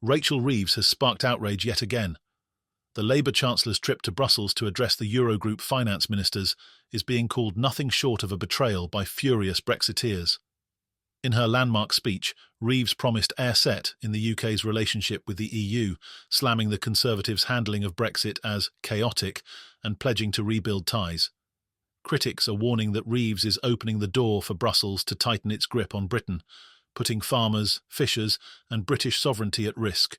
Rachel Reeves has sparked outrage yet again. The Labour Chancellor's trip to Brussels to address the Eurogroup finance ministers is being called nothing short of a betrayal by furious Brexiteers. In her landmark speech, Reeves promised air set in the UK's relationship with the EU, slamming the Conservatives' handling of Brexit as chaotic and pledging to rebuild ties. Critics are warning that Reeves is opening the door for Brussels to tighten its grip on Britain, putting farmers, fishers and British sovereignty at risk.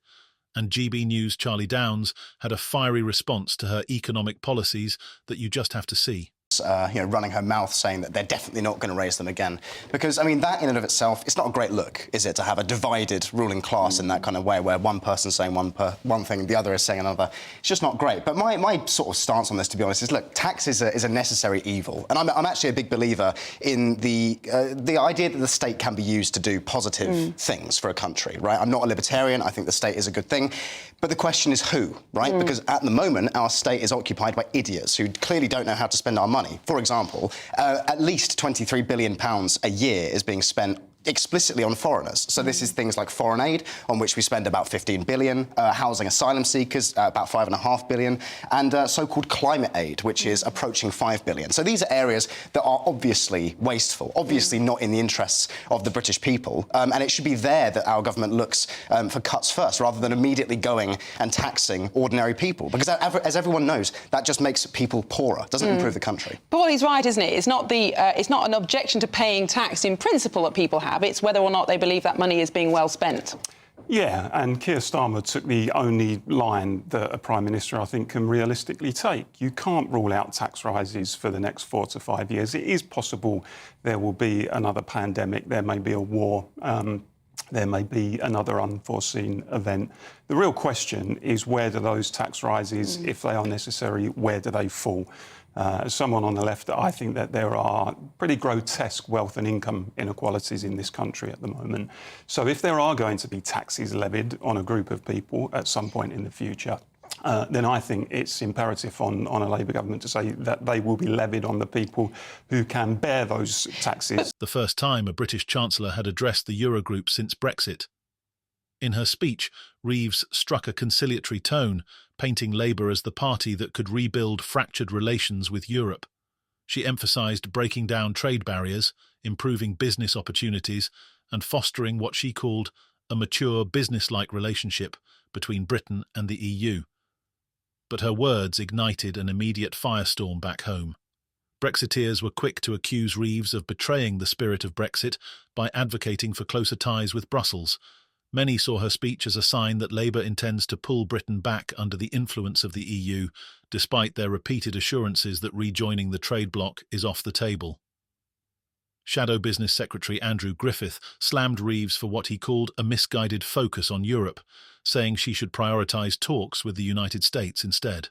And GB News' Charlie Downs had a fiery response to her economic policies that you just have to see. Running her mouth saying that they're definitely not going to raise them again. Because, I mean, that in and of itself, it's not a great look, is it, to have a divided ruling class in that kind of way, where one person's saying one thing, the other is saying another. It's just not great. But my sort of stance on this, to be honest, is, look, tax is a necessary evil. And I'm actually a big believer in the idea that the state can be used to do positive things for a country, right? I'm not a libertarian. I think the state is a good thing. But the question is who, right? Because at the moment, our state is occupied by idiots who clearly don't know how to spend our money. For example, at least £23 billion a year is being spent explicitly on foreigners. So this is things like foreign aid, on which we spend about 15 billion, housing asylum seekers, about 5.5 billion, and so-called climate aid, which is approaching 5 billion. So these are areas that are obviously wasteful, obviously not in the interests of the British people, and it should be there that our government looks for cuts first, rather than immediately going and taxing ordinary people. Because as everyone knows, that just makes people poorer, doesn't improve the country. Paul, he's right, isn't it? It's not an objection to paying tax in principle that people have. It's whether or not they believe that money is being well spent. Yeah, and Keir Starmer took the only line that a Prime Minister, I think, can realistically take. You can't rule out tax rises for the next 4 to 5 years. It is possible there will be another pandemic, there may be a war, there may be another unforeseen event. The real question is, where do those tax rises, if they are necessary, where do they fall? As someone on the left, I think that there are pretty grotesque wealth and income inequalities in this country at the moment. So if there are going to be taxes levied on a group of people at some point in the future, then I think it's imperative on a Labour government to say that they will be levied on the people who can bear those taxes. The first time a British Chancellor had addressed the Eurogroup since Brexit. In her speech, Reeves struck a conciliatory tone, painting Labour as the party that could rebuild fractured relations with Europe. She emphasised breaking down trade barriers, improving business opportunities, and fostering what she called a mature business-like relationship between Britain and the EU. But her words ignited an immediate firestorm back home. Brexiteers were quick to accuse Reeves of betraying the spirit of Brexit by advocating for closer ties with Brussels. Many saw her speech as a sign that Labour intends to pull Britain back under the influence of the EU, despite their repeated assurances that rejoining the trade bloc is off the table. Shadow Business Secretary Andrew Griffith slammed Reeves for what he called a misguided focus on Europe, saying she should prioritise talks with the United States instead.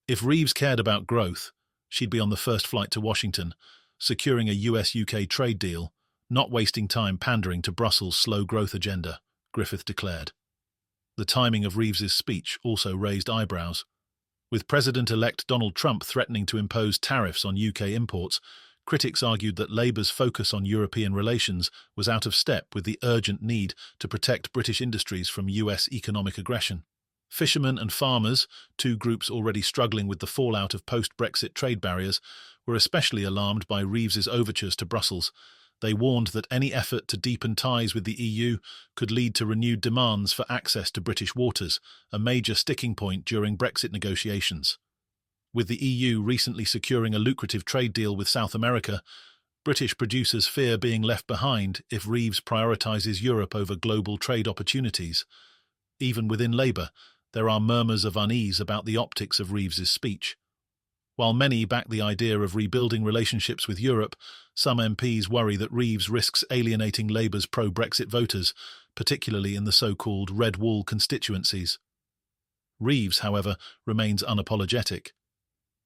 If Reeves cared about growth, she'd be on the first flight to Washington, securing a US-UK trade deal, not wasting time pandering to Brussels' slow growth agenda, Griffith declared. The timing of Reeves's speech also raised eyebrows. With President-elect Donald Trump threatening to impose tariffs on UK imports, critics argued that Labour's focus on European relations was out of step with the urgent need to protect British industries from US economic aggression. Fishermen and farmers, two groups already struggling with the fallout of post-Brexit trade barriers, were especially alarmed by Reeves's overtures to Brussels. They warned that any effort to deepen ties with the EU could lead to renewed demands for access to British waters, a major sticking point during Brexit negotiations. With the EU recently securing a lucrative trade deal with South America, British producers fear being left behind if Reeves prioritises Europe over global trade opportunities. Even within Labour, there are murmurs of unease about the optics of Reeves's speech. While many back the idea of rebuilding relationships with Europe, some MPs worry that Reeves risks alienating Labour's pro-Brexit voters, particularly in the so-called Red Wall constituencies. Reeves, however, remains unapologetic.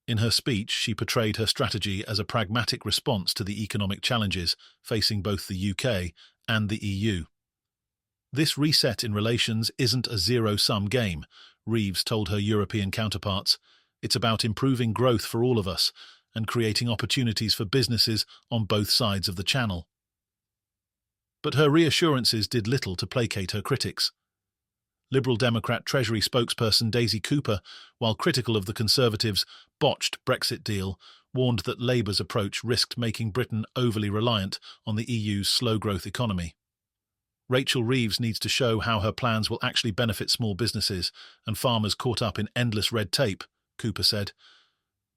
In her speech, she portrayed her strategy as a pragmatic response to the economic challenges facing both the UK and the EU. This reset in relations isn't a zero-sum game, Reeves told her European counterparts. It's about improving growth for all of us and creating opportunities for businesses on both sides of the channel. But her reassurances did little to placate her critics. Liberal Democrat Treasury spokesperson Daisy Cooper, while critical of the Conservatives' botched Brexit deal, warned that Labour's approach risked making Britain overly reliant on the EU's slow-growth economy. Rachel Reeves needs to show how her plans will actually benefit small businesses and farmers caught up in endless red tape, Cooper said.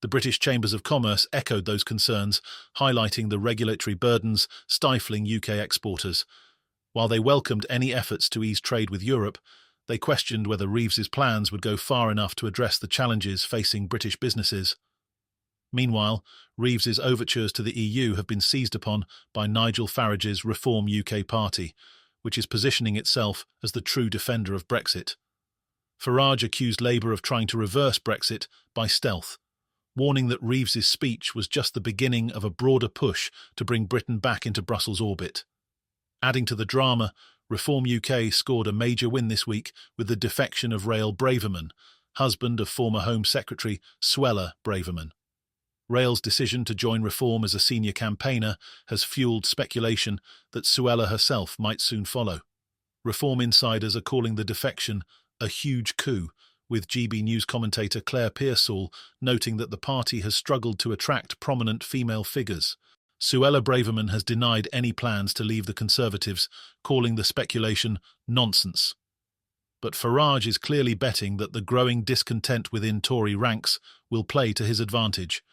The British Chambers of Commerce echoed those concerns, highlighting the regulatory burdens stifling UK exporters. While they welcomed any efforts to ease trade with Europe, they questioned whether Reeves's plans would go far enough to address the challenges facing British businesses. Meanwhile, Reeves's overtures to the EU have been seized upon by Nigel Farage's Reform UK party, which is positioning itself as the true defender of Brexit. Farage accused Labour of trying to reverse Brexit by stealth, warning that Reeves's speech was just the beginning of a broader push to bring Britain back into Brussels' orbit. Adding to the drama, Reform UK scored a major win this week with the defection of Rael Braverman, husband of former Home Secretary Suella Braverman. Rael's decision to join Reform as a senior campaigner has fueled speculation that Suella herself might soon follow. Reform insiders are calling the defection a huge coup, with GB News commentator Claire Pearsall noting that the party has struggled to attract prominent female figures. Suella Braverman has denied any plans to leave the Conservatives, calling the speculation nonsense. But Farage is clearly betting that the growing discontent within Tory ranks will play to his advantage.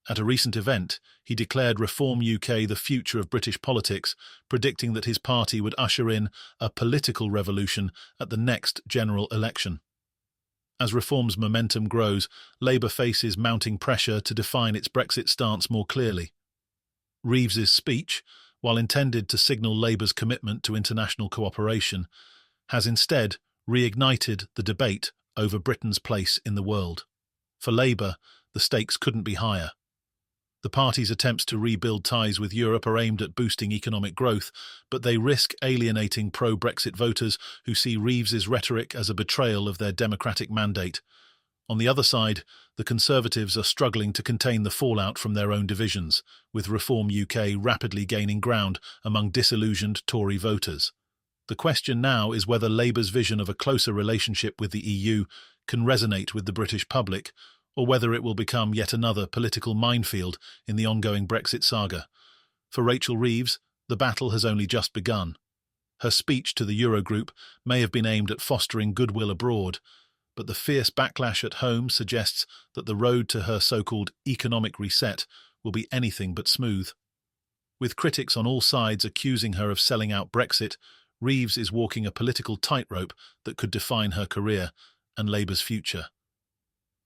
At a recent event, he declared Reform UK the future of British politics, predicting that his party would usher in a political revolution at the next general election. As Reform's momentum grows, Labour faces mounting pressure to define its Brexit stance more clearly. Reeves's speech, while intended to signal Labour's commitment to international cooperation, has instead reignited the debate over Britain's place in the world. For Labour, the stakes couldn't be higher. The party's attempts to rebuild ties with Europe are aimed at boosting economic growth, but they risk alienating pro-Brexit voters who see Reeves's rhetoric as a betrayal of their democratic mandate. On the other side, the Conservatives are struggling to contain the fallout from their own divisions, with Reform UK rapidly gaining ground among disillusioned Tory voters. The question now is whether Labour's vision of a closer relationship with the EU can resonate with the British public, or whether it will become yet another political minefield in the ongoing Brexit saga. For Rachel Reeves, the battle has only just begun. Her speech to the Eurogroup may have been aimed at fostering goodwill abroad, but the fierce backlash at home suggests that the road to her so-called economic reset will be anything but smooth. With critics on all sides accusing her of selling out Brexit, Reeves is walking a political tightrope that could define her career and Labour's future.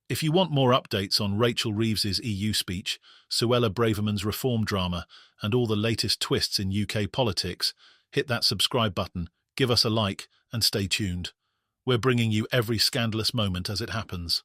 If you want more updates on Rachel Reeves's EU speech, Suella Braverman's reform drama, and all the latest twists in UK politics, hit that subscribe button, give us a like, and stay tuned. We're bringing you every scandalous moment as it happens.